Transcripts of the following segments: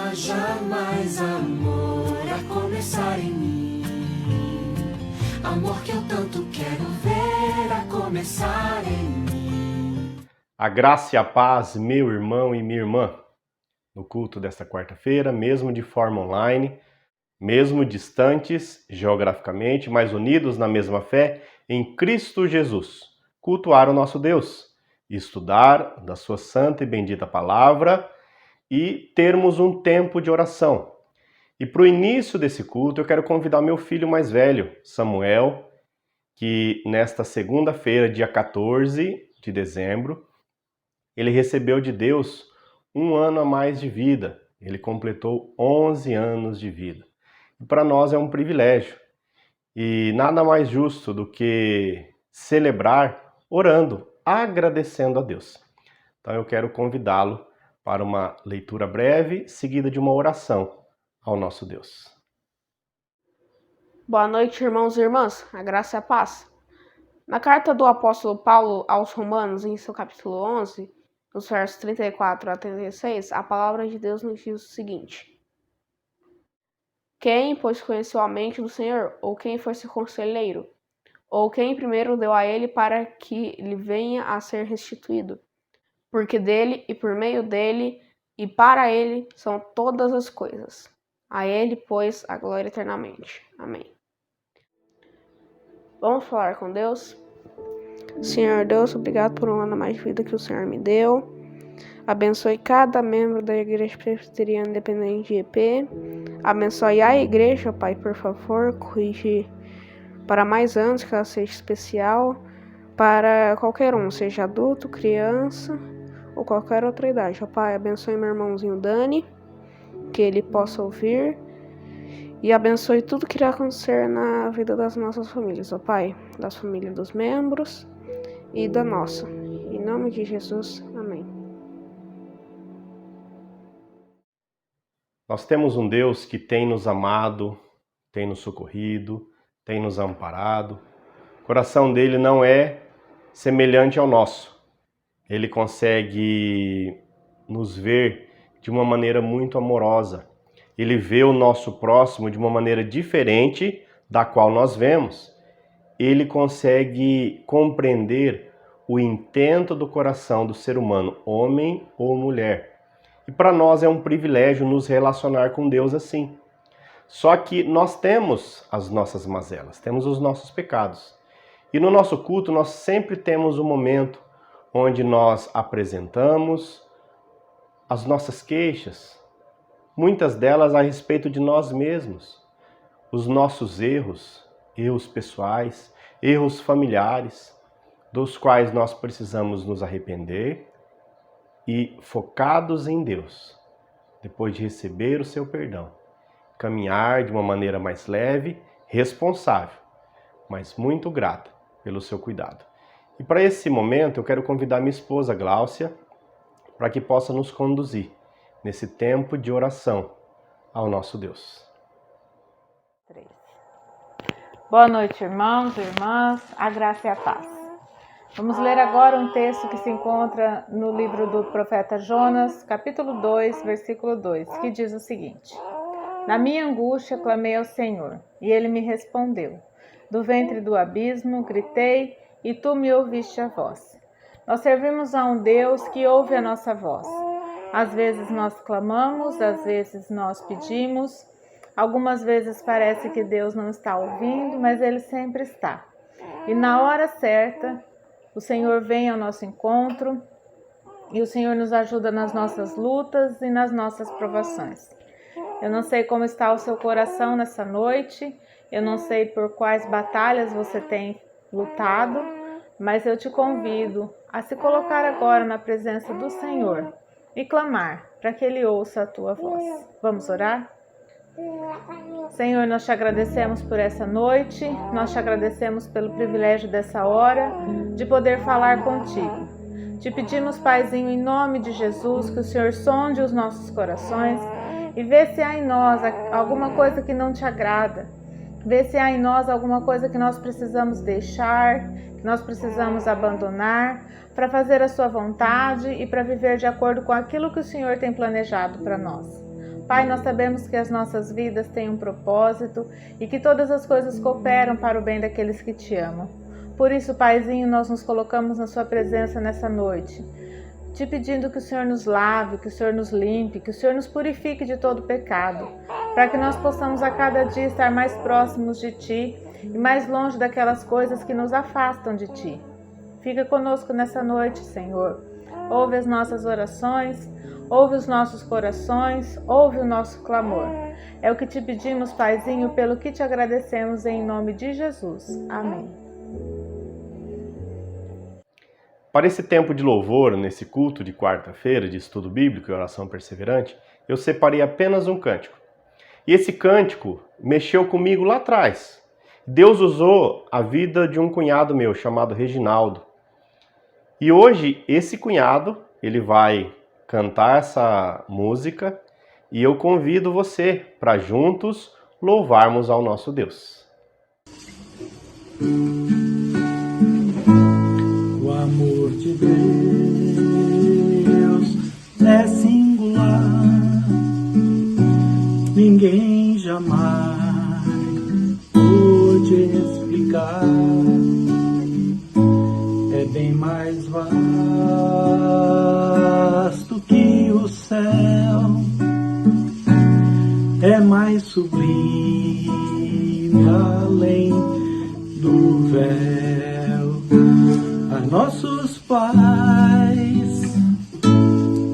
haja mais amor a começar em mim. Amor que eu tanto quero ver a começar em mim. A graça e a paz, meu irmão e minha irmã, no culto desta quarta-feira, mesmo de forma online, mesmo distantes geograficamente, mas unidos na mesma fé em Cristo Jesus, cultuar o nosso Deus, estudar da sua santa e bendita palavra e termos um tempo de oração. E para o início desse culto eu quero convidar meu filho mais velho, Samuel, que nesta segunda-feira, dia 14 de dezembro, ele recebeu de Deus um ano a mais de vida. Ele completou 11 anos de vida. E para nós é um privilégio. E nada mais justo do que celebrar orando, agradecendo a Deus. Então eu quero convidá-lo para uma leitura breve, seguida de uma oração ao nosso Deus. Boa noite, irmãos e irmãs. A graça e a paz. Na carta do apóstolo Paulo aos Romanos, em seu capítulo 11, nos versos 34 a 36, a palavra de Deus nos diz o seguinte: Quem, pois, conheceu a mente do Senhor? Ou quem foi seu conselheiro? Ou quem primeiro deu a ele para que lhe venha a ser restituído? Porque dele, e por meio dele, e para ele são todas as coisas. A ele, pois, a glória eternamente. Amém. Vamos falar com Deus? Senhor Deus, obrigado por um ano a mais de vida que o Senhor me deu. Abençoe cada membro da Igreja Presbiteriana Independente de EP. Abençoe a igreja, Pai, por favor. Corrige para mais anos, que ela seja especial para qualquer um, seja adulto, criança ou qualquer outra idade. Ó Pai, abençoe meu irmãozinho Dani, que ele possa ouvir. E abençoe tudo que irá acontecer na vida das nossas famílias, ó Pai, das famílias dos membros e da nossa. Em nome de Jesus, amém. Nós temos um Deus que tem nos amado, tem nos socorrido, tem nos amparado. O coração dele não é semelhante ao nosso. Ele consegue nos ver de uma maneira muito amorosa. Ele vê o nosso próximo de uma maneira diferente da qual nós vemos. Ele consegue compreender o intento do coração do ser humano, homem ou mulher. E para nós é um privilégio nos relacionar com Deus assim. Só que nós temos as nossas mazelas, temos os nossos pecados. E no nosso culto nós sempre temos um momento onde nós apresentamos as nossas queixas, muitas delas a respeito de nós mesmos, os nossos erros pessoais, erros familiares, dos quais nós precisamos nos arrepender e, focados em Deus, depois de receber o seu perdão, caminhar de uma maneira mais leve, responsável, mas muito grata pelo seu cuidado. E para esse momento eu quero convidar minha esposa Gláucia para que possa nos conduzir nesse tempo de oração ao nosso Deus. Boa noite, irmãos e irmãs, a graça e a paz. Vamos ler agora um texto que se encontra no livro do profeta Jonas, capítulo 2, versículo 2, que diz o seguinte: Na minha angústia clamei ao Senhor, e ele me respondeu. Do ventre do abismo gritei, e tu me ouviste a voz. Nós servimos a um Deus que ouve a nossa voz. Às vezes nós clamamos, às vezes nós pedimos. Algumas vezes parece que Deus não está ouvindo, mas Ele sempre está. E na hora certa, o Senhor vem ao nosso encontro e o Senhor nos ajuda nas nossas lutas e nas nossas provações. Eu não sei como está o seu coração nessa noite, eu não sei por quais batalhas você tem lutado, mas eu te convido a se colocar agora na presença do Senhor e clamar para que Ele ouça a tua voz. Vamos orar? Senhor, nós te agradecemos por essa noite, nós te agradecemos pelo privilégio dessa hora de poder falar contigo. Te pedimos, Paizinho, em nome de Jesus, que o Senhor sonde os nossos corações e vê se há em nós alguma coisa que não te agrada. Vê se há em nós alguma coisa que nós precisamos deixar, que nós precisamos abandonar, para fazer a sua vontade e para viver de acordo com aquilo que o Senhor tem planejado para nós. Pai, nós sabemos que as nossas vidas têm um propósito e que todas as coisas cooperam para o bem daqueles que te amam. Por isso, Paizinho, nós nos colocamos na sua presença nessa noite, te pedindo que o Senhor nos lave, que o Senhor nos limpe, que o Senhor nos purifique de todo pecado, para que nós possamos a cada dia estar mais próximos de Ti e mais longe daquelas coisas que nos afastam de Ti. Fica conosco nessa noite, Senhor. Ouve as nossas orações, ouve os nossos corações, ouve o nosso clamor. É o que te pedimos, Paizinho, pelo que te agradecemos em nome de Jesus. Amém. Para esse tempo de louvor, nesse culto de quarta-feira de estudo bíblico e oração perseverante, eu separei apenas um cântico. E esse cântico mexeu comigo lá atrás. Deus usou a vida de um cunhado meu chamado Reginaldo. E hoje esse cunhado, ele vai cantar essa música e eu convido você para juntos louvarmos ao nosso Deus. O amor de Deus é singular, ninguém jamais pôde explicar. É bem mais vasto que o céu, é mais sublime além do véu. A nossos pais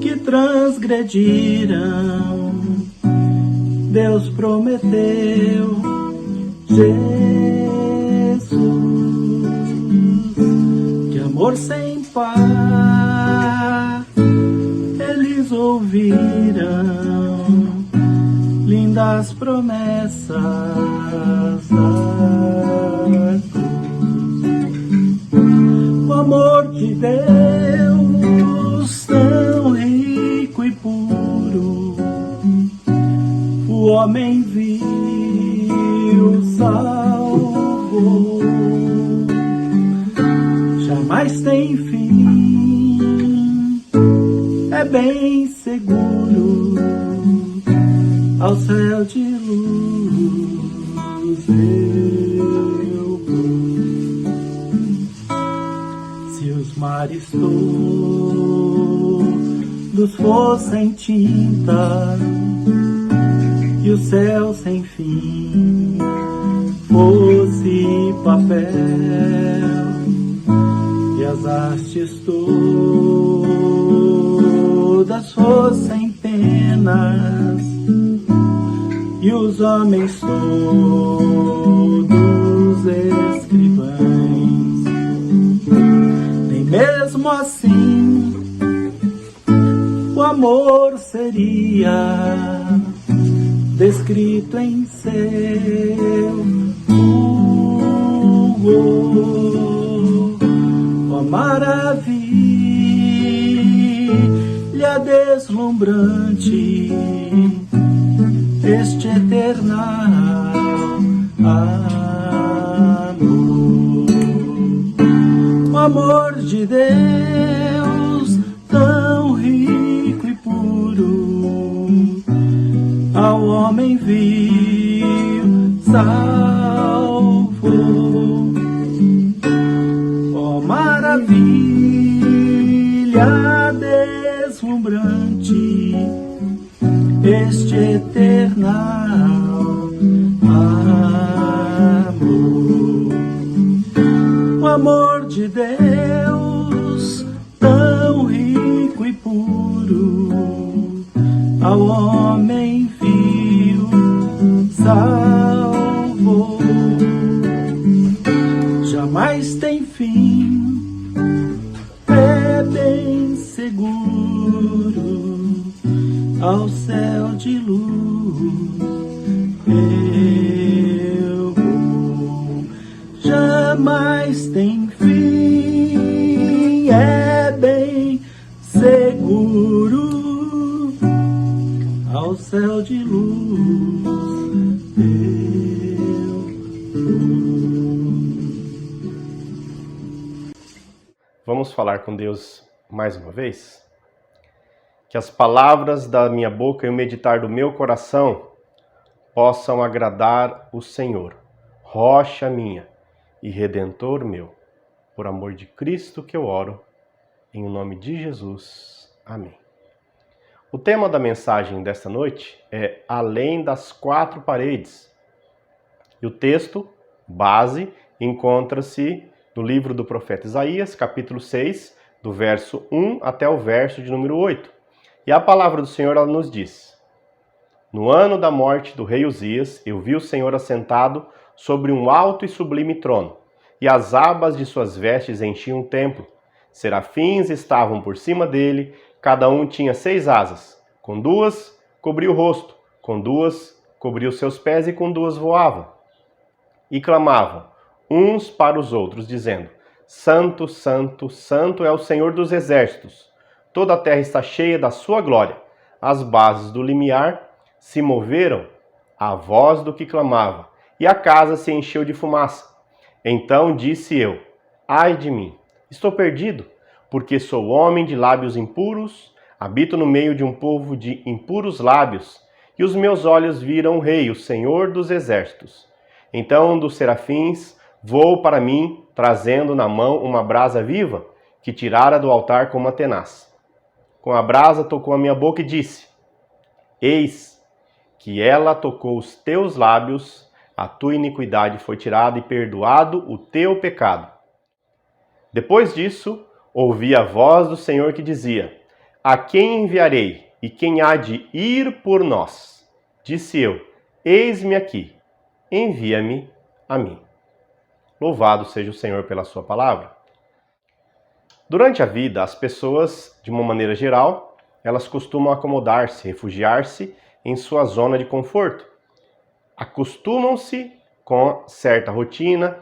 que transgrediram, Deus prometeu Jesus, que amor sem par eles ouviram, lindas promessas da cruz. O amor de Deus tão rico e puro, o homem viu, salvou, jamais tem fim, é bem seguro, ao céu de luz eu vou. Se os mares todos fossem tinta e o céu sem fim fosse papel, e as hastes todas fossem penas, e os homens todos escrivães, nem mesmo assim o amor seria descrito em seu fulgor. Ó maravilha deslumbrante, este eternal amor. O amor de Deus tão rico e puro, ao homem viu, salvou. Ó maravilha deslumbrante, este eternal amor. O amor de Deus tão rico e puro, ao homem viu, salvou, jamais tem fim, é bem seguro, ao céu de luz eu vou. Jamais tem fim, é bem seguro, ao céu de luz eu vou. Vamos falar com Deus mais uma vez? que as palavras da minha boca e o meditar do meu coração possam agradar o Senhor, rocha minha e redentor meu. Por amor de Cristo que eu oro, em nome de Jesus. Amém. O tema da mensagem desta noite é Além das Quatro Paredes. E o texto base encontra-se no livro do profeta Isaías, capítulo 6, do verso 1 até o verso de número 8. E a palavra do Senhor ela nos diz: No ano da morte do rei Uzias, eu vi o Senhor assentado sobre um alto e sublime trono, e as abas de suas vestes enchiam o templo. Serafins estavam por cima dele, cada um tinha 6 asas. Com 2 cobria o rosto, com 2 cobria os seus pés e com 2 voava. E clamavam uns para os outros, dizendo: Santo, Santo, Santo é o Senhor dos exércitos. Toda a terra está cheia da sua glória. As bases do limiar se moveram à voz do que clamava, e a casa se encheu de fumaça. Então disse eu: Ai de mim, estou perdido, porque sou homem de lábios impuros, habito no meio de um povo de impuros lábios, e os meus olhos viram o Rei, o Senhor dos exércitos. Então um dos serafins voou para mim, trazendo na mão uma brasa viva, que tirara do altar com uma tenaz. Com a brasa tocou a minha boca e disse: Eis que ela tocou os teus lábios, a tua iniquidade foi tirada e perdoado o teu pecado. Depois disso, ouvi a voz do Senhor que dizia: A quem enviarei e quem há de ir por nós? Disse eu: Eis-me aqui, envia-me a mim. Louvado seja o Senhor pela sua palavra. Durante a vida, as pessoas, de uma maneira geral, elas costumam acomodar-se, refugiar-se em sua zona de conforto. Acostumam-se com certa rotina,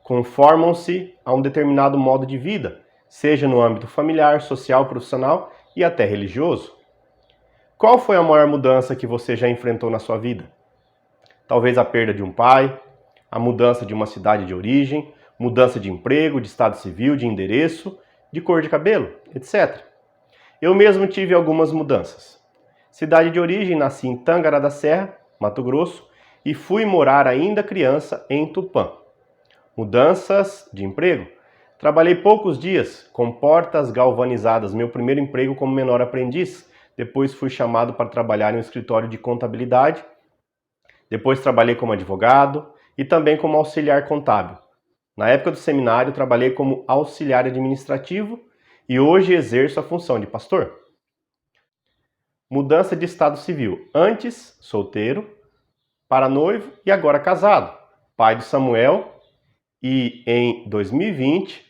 conformam-se a um determinado modo de vida, seja no âmbito familiar, social, profissional e até religioso. Qual foi a maior mudança que você já enfrentou na sua vida? Talvez a perda de um pai, a mudança de uma cidade de origem, mudança de emprego, de estado civil, de endereço, de cor de cabelo, etc. Eu mesmo tive algumas mudanças. Cidade de origem, nasci em Tangará da Serra, Mato Grosso, e fui morar ainda criança em Tupã. Mudanças de emprego. Trabalhei poucos dias com portas galvanizadas, meu primeiro emprego como menor aprendiz. Depois fui chamado para trabalhar em um escritório de contabilidade. Depois trabalhei como advogado e também como auxiliar contábil. Na época do seminário, trabalhei como auxiliar administrativo e hoje exerço a função de pastor. Mudança de estado civil. Antes, solteiro, para noivo e agora casado. Pai de Samuel e em 2020,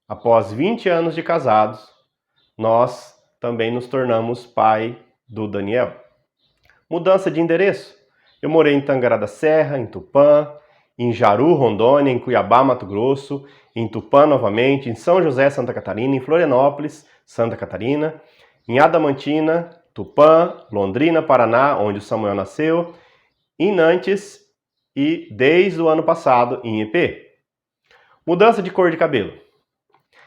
após 20 anos de casados, nós também nos tornamos pai do Daniel. Mudança de endereço. Eu morei em Tangará da Serra, em Tupã, em Jaru, Rondônia, em Cuiabá, Mato Grosso, em Tupã novamente, em São José, Santa Catarina, em Florianópolis, Santa Catarina, em Adamantina, Tupã, Londrina, Paraná, onde o Samuel nasceu, em Nantes e, desde o ano passado, em EP. Mudança de cor de cabelo.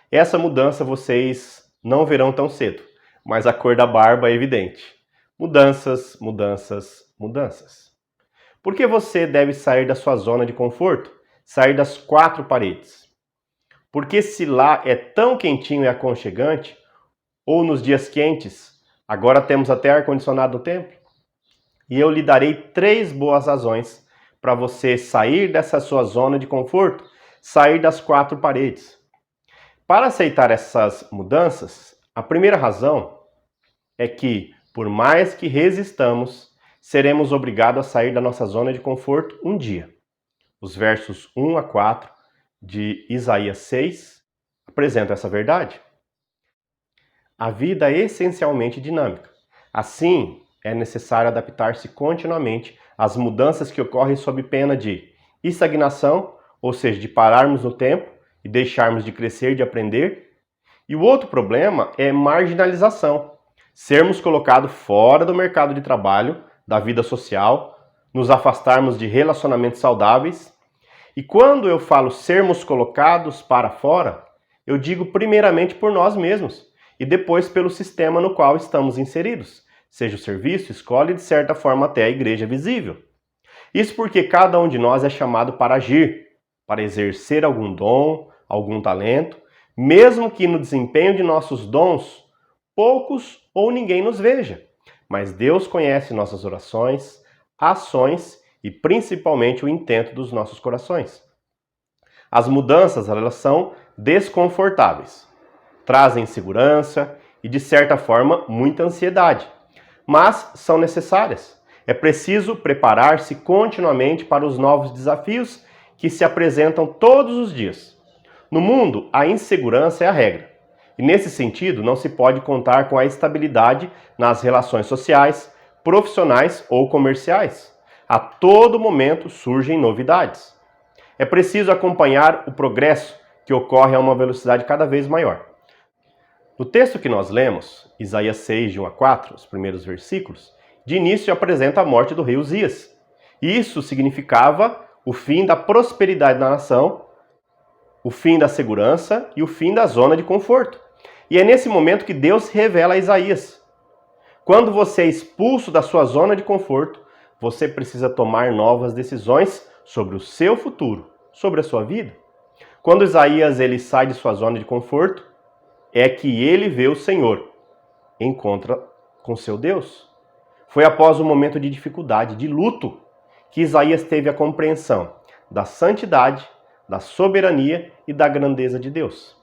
Essa mudança vocês não verão tão cedo, mas a cor da barba é evidente. Mudanças, mudanças, mudanças. Por que você deve sair da sua zona de conforto? Sair das 4 paredes? Porque se lá é tão quentinho e aconchegante, ou nos dias quentes, agora temos até ar-condicionado no templo? E eu lhe darei 3 boas razões para você sair dessa sua zona de conforto, sair das 4 paredes. Para aceitar essas mudanças, a primeira razão é que, por mais que resistamos, seremos obrigados a sair da nossa zona de conforto um dia. Os versos 1 a 4 de Isaías 6 apresentam essa verdade. A vida é essencialmente dinâmica. Assim, é necessário adaptar-se continuamente às mudanças que ocorrem sob pena de estagnação, ou seja, de pararmos no tempo e deixarmos de crescer, de aprender. E o outro problema é marginalização. Sermos colocados fora do mercado de trabalho, da vida social, nos afastarmos de relacionamentos saudáveis. E quando eu falo sermos colocados para fora, eu digo primeiramente por nós mesmos. e depois pelo sistema no qual estamos inseridos, seja o serviço, escola e de certa forma até a igreja visível. Isso porque cada um de nós é chamado para agir, para exercer algum dom, algum talento, mesmo que no desempenho de nossos dons, poucos ou ninguém nos veja. Mas Deus conhece nossas orações, ações e principalmente o intento dos nossos corações. As mudanças, elas são desconfortáveis, trazem insegurança e, de certa forma, muita ansiedade, mas são necessárias. É preciso preparar-se continuamente para os novos desafios que se apresentam todos os dias. No mundo, a insegurança é a regra. E nesse sentido, não se pode contar com a estabilidade nas relações sociais, profissionais ou comerciais. A todo momento surgem novidades. É preciso acompanhar o progresso que ocorre a uma velocidade cada vez maior. No texto que nós lemos, Isaías 6, de 1 a 4, os primeiros versículos, de início apresenta a morte do rei Uzias. Isso significava o fim da prosperidade da nação, o fim da segurança e o fim da zona de conforto. E é nesse momento que Deus revela a Isaías. Quando você é expulso da sua zona de conforto, você precisa tomar novas decisões sobre o seu futuro, sobre a sua vida. Quando Isaías ele sai de sua zona de conforto, é que ele vê o Senhor, encontra com seu Deus. Foi após um momento de dificuldade, de luto, que Isaías teve a compreensão da santidade, da soberania e da grandeza de Deus.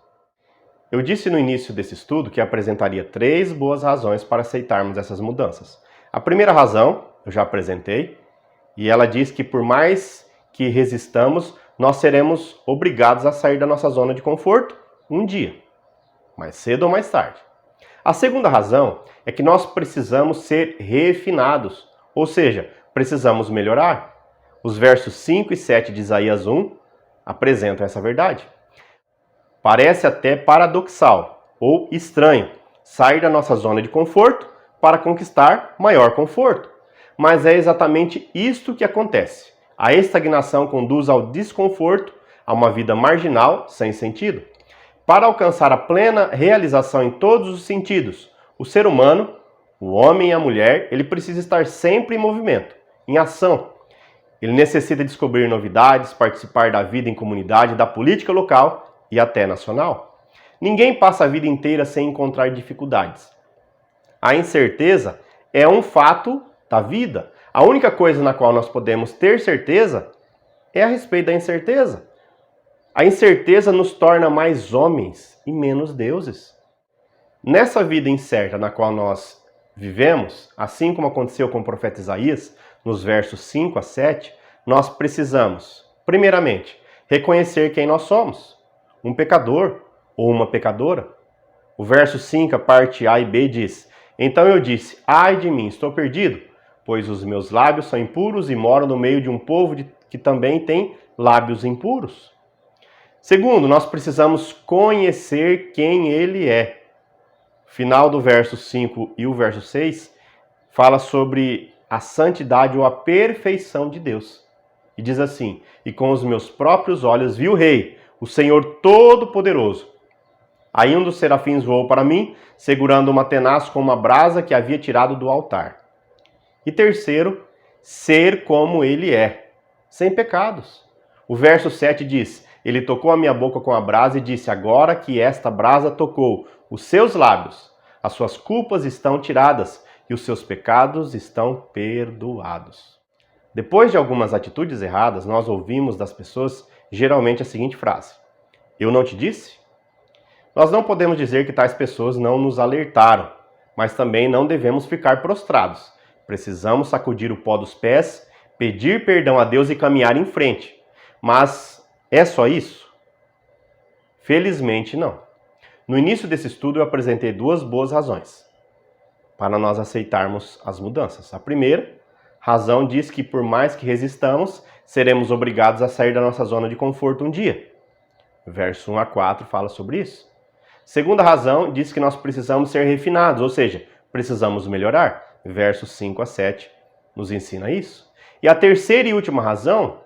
Eu disse no início desse estudo que apresentaria 3 boas razões para aceitarmos essas mudanças. A primeira razão, eu já apresentei, e ela diz que por mais que resistamos, nós seremos obrigados a sair da nossa zona de conforto um dia, mais cedo ou mais tarde. A segunda razão é que nós precisamos ser refinados, ou seja, precisamos melhorar. Os versos 5 e 7 de Isaías 1 apresentam essa verdade. Parece até paradoxal ou estranho sair da nossa zona de conforto para conquistar maior conforto. Mas é exatamente isto que acontece. A estagnação conduz ao desconforto, a uma vida marginal, sem sentido. Para alcançar a plena realização em todos os sentidos, o ser humano, o homem e a mulher, ele precisa estar sempre em movimento, em ação. Ele necessita descobrir novidades, participar da vida em comunidade, da política local e até nacional. Ninguém passa a vida inteira sem encontrar dificuldades. A incerteza é um fato da vida. A única coisa na qual nós podemos ter certeza é a respeito da incerteza. A incerteza nos torna mais homens e menos deuses. Nessa vida incerta na qual nós vivemos, assim como aconteceu com o profeta Isaías, nos versos 5 a 7, nós precisamos, primeiramente, reconhecer quem nós somos, um pecador ou uma pecadora. O verso 5, a parte A e B diz: Então eu disse, ai de mim, estou perdido, pois os meus lábios são impuros e moro no meio de um povo que também tem lábios impuros. Segundo, nós precisamos conhecer quem Ele é. O final do verso 5 e o verso 6 fala sobre a santidade ou a perfeição de Deus. E diz assim: E com os meus próprios olhos vi o Rei, o Senhor Todo-Poderoso. Aí um dos serafins voou para mim, segurando uma tenaz com uma brasa que havia tirado do altar. E terceiro, ser como Ele é, sem pecados. O verso 7 diz: Ele tocou a minha boca com a brasa e disse: Agora que esta brasa tocou os seus lábios, as suas culpas estão tiradas e os seus pecados estão perdoados. Depois de algumas atitudes erradas, nós ouvimos das pessoas geralmente a seguinte frase: Eu não te disse? Nós não podemos dizer que tais pessoas não nos alertaram, mas também não devemos ficar prostrados. Precisamos sacudir o pó dos pés, pedir perdão a Deus e caminhar em frente. Mas é só isso? Felizmente não. No início desse estudo eu apresentei 2 boas razões para nós aceitarmos as mudanças. A primeira razão diz que por mais que resistamos, seremos obrigados a sair da nossa zona de conforto um dia. Verso 1 a 4 fala sobre isso. Segunda razão diz que nós precisamos ser refinados, ou seja, precisamos melhorar. Versos 5 a 7 nos ensina isso. E a terceira e última razão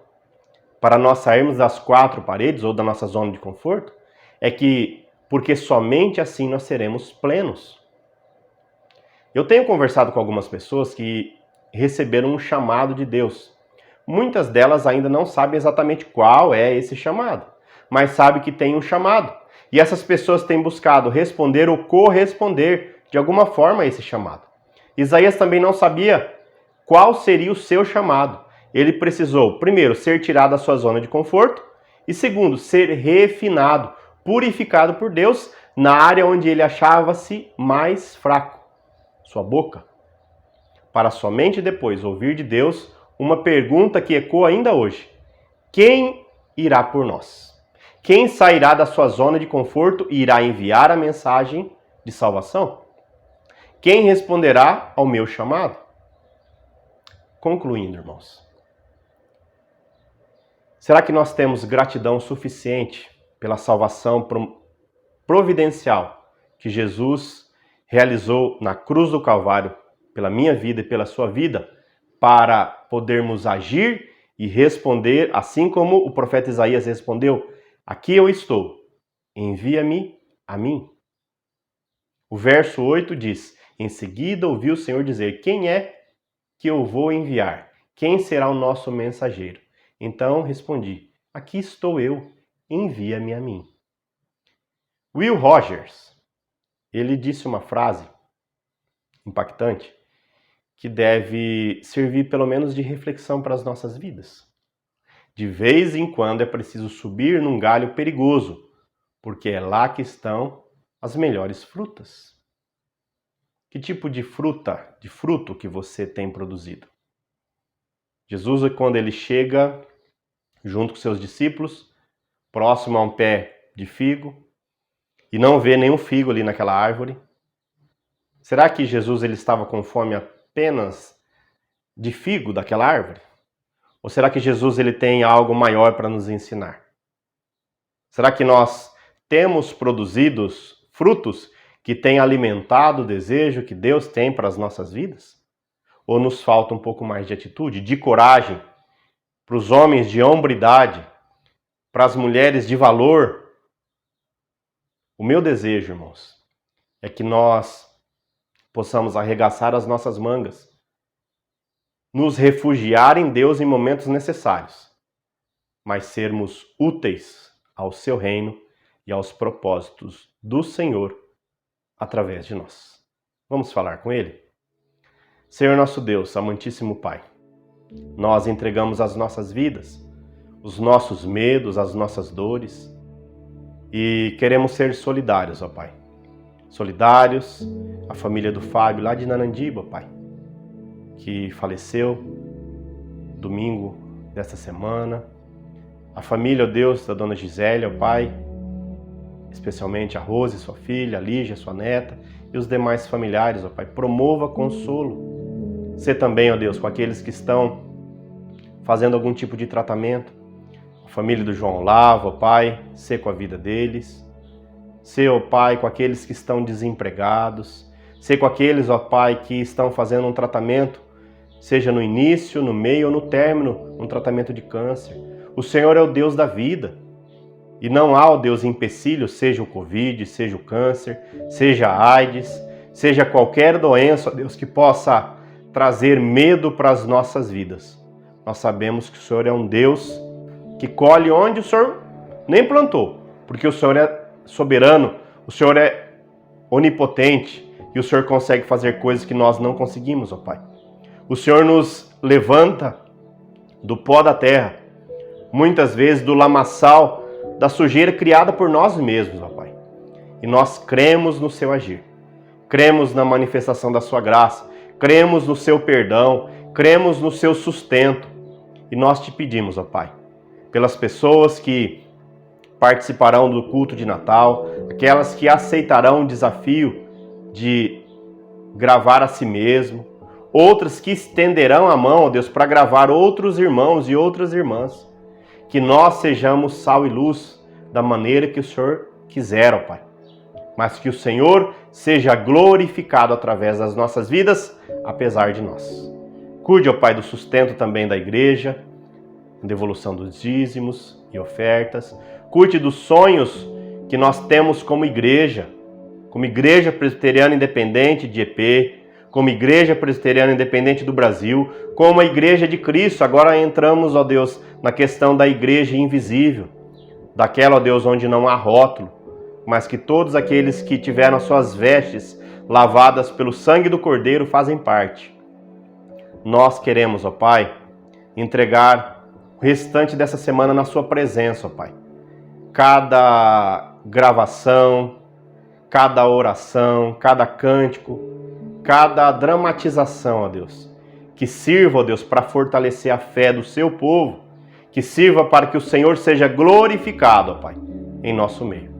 para nós sairmos das 4 paredes ou da nossa zona de conforto é que porque somente assim nós seremos plenos. Eu tenho conversado com algumas pessoas que receberam um chamado de Deus. Muitas delas ainda não sabem exatamente qual é esse chamado, mas sabem que tem um chamado. E essas pessoas têm buscado responder ou corresponder de alguma forma a esse chamado. Isaías também não sabia qual seria o seu chamado. Ele precisou, primeiro, ser tirado da sua zona de conforto e, segundo, ser refinado, purificado por Deus na área onde ele achava-se mais fraco, sua boca, para somente depois ouvir de Deus uma pergunta que ecoa ainda hoje: quem irá por nós? Quem sairá da sua zona de conforto e irá enviar a mensagem de salvação? Quem responderá ao meu chamado? Concluindo, irmãos, será que nós temos gratidão suficiente pela salvação providencial que Jesus realizou na cruz do Calvário, pela minha vida e pela sua vida, para podermos agir e responder, assim como o profeta Isaías respondeu: aqui eu estou, envia-me a mim. O verso 8 diz: em seguida ouvi o Senhor dizer: quem é que eu vou enviar? Quem será o nosso mensageiro? Então respondi: aqui estou eu, envia-me a mim. Will Rogers, ele disse uma frase impactante que deve servir pelo menos de reflexão para as nossas vidas. De vez em quando é preciso subir num galho perigoso, porque é lá que estão as melhores frutas. Que tipo de fruto que você tem produzido? Jesus, quando ele chega junto com seus discípulos, próximo a um pé de figo, e não vê nenhum figo ali naquela árvore, será que Jesus ele estava com fome apenas de figo daquela árvore? Ou será que Jesus ele tem algo maior para nos ensinar? Será que nós temos produzido frutos que têm alimentado o desejo que Deus tem para as nossas vidas? Ou nos falta um pouco mais de atitude, de coragem, para os homens de hombridade, para as mulheres de valor? O meu desejo, irmãos, é que nós possamos arregaçar as nossas mangas, nos refugiar em Deus em momentos necessários, mas sermos úteis ao seu reino e aos propósitos do Senhor através de nós. Vamos falar com Ele? Senhor nosso Deus, amantíssimo Pai, nós entregamos as nossas vidas, os nossos medos, as nossas dores e queremos ser solidários, ó Pai. Solidários à família do Fábio lá de Narandiba, Pai, que faleceu domingo desta semana. A família, ó Deus, da dona Gisélia, ó Pai, especialmente a Rose, sua filha, a Lígia, sua neta, e os demais familiares, ó Pai. Promova consolo. Sê também, ó Deus, com aqueles que estão fazendo algum tipo de tratamento. A família do João Olavo, ó Pai, sê com a vida deles. Sê, ó Pai, com aqueles que estão desempregados. Sê com aqueles, ó Pai, que estão fazendo um tratamento, seja no início, no meio ou no término, um tratamento de câncer. O Senhor é o Deus da vida. E não há, ó Deus, empecilho, seja o Covid, seja o câncer, seja a AIDS, seja qualquer doença, ó Deus, que possa trazer medo para as nossas vidas. Nós sabemos que o Senhor é um Deus que colhe onde o Senhor nem plantou, porque o Senhor é soberano, o Senhor é onipotente e o Senhor consegue fazer coisas que nós não conseguimos, ó Pai. O Senhor nos levanta do pó da terra, muitas vezes do lamaçal, da sujeira criada por nós mesmos, ó Pai. E nós cremos no seu agir, cremos na manifestação da sua graça, cremos no seu perdão, cremos no seu sustento. E nós te pedimos, ó Pai, pelas pessoas que participarão do culto de Natal, aquelas que aceitarão o desafio de gravar a si mesmo, outras que estenderão a mão, ó Deus, para gravar outros irmãos e outras irmãs. Que nós sejamos sal e luz da maneira que o Senhor quiser, ó Pai. Mas que o Senhor seja glorificado através das nossas vidas, apesar de nós. Cuide, ó Pai, do sustento também da igreja, devolução dos dízimos e ofertas. Cuide dos sonhos que nós temos como igreja presbiteriana independente de EP, como igreja presbiteriana independente do Brasil, como a igreja de Cristo. Agora entramos, ó Deus, na questão da igreja invisível, daquela, ó Deus, onde não há rótulo, mas que todos aqueles que tiveram suas vestes lavadas pelo sangue do Cordeiro fazem parte. Nós queremos, ó Pai, entregar o restante dessa semana na sua presença, ó Pai. Cada gravação, cada oração, cada cântico, cada dramatização, ó Deus, que sirva, ó Deus, para fortalecer a fé do seu povo, que sirva para que o Senhor seja glorificado, ó Pai, em nosso meio.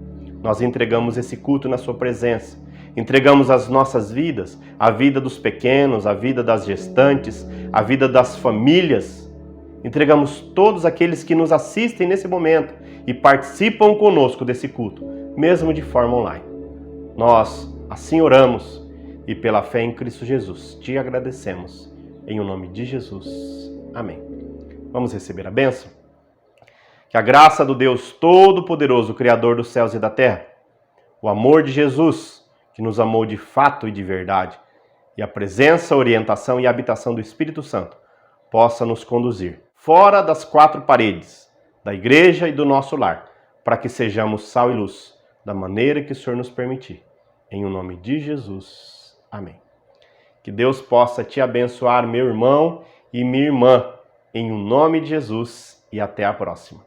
Nós entregamos esse culto na sua presença, entregamos as nossas vidas, a vida dos pequenos, a vida das gestantes, a vida das famílias, entregamos todos aqueles que nos assistem nesse momento e participam conosco desse culto, mesmo de forma online. Nós assim oramos e pela fé em Cristo Jesus te agradecemos. Em o nome de Jesus. Amém. Vamos receber a bênção? Que a graça do Deus Todo-Poderoso, Criador dos céus e da terra, o amor de Jesus, que nos amou de fato e de verdade, e a presença, orientação e habitação do Espírito Santo possa nos conduzir fora das quatro paredes da igreja e do nosso lar, para que sejamos sal e luz, da maneira que o Senhor nos permitir. Em o nome de Jesus. Amém. Que Deus possa te abençoar, meu irmão e minha irmã, em o nome de Jesus, e até a próxima.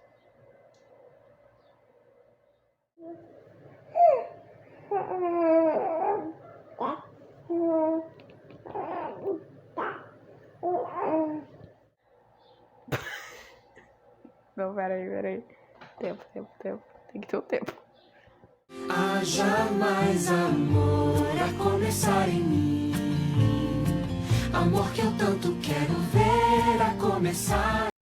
Não, peraí. Tempo. Tem que ter o tempo. Haja mais amor a começar em mim. Amor que eu tanto quero ver a começar.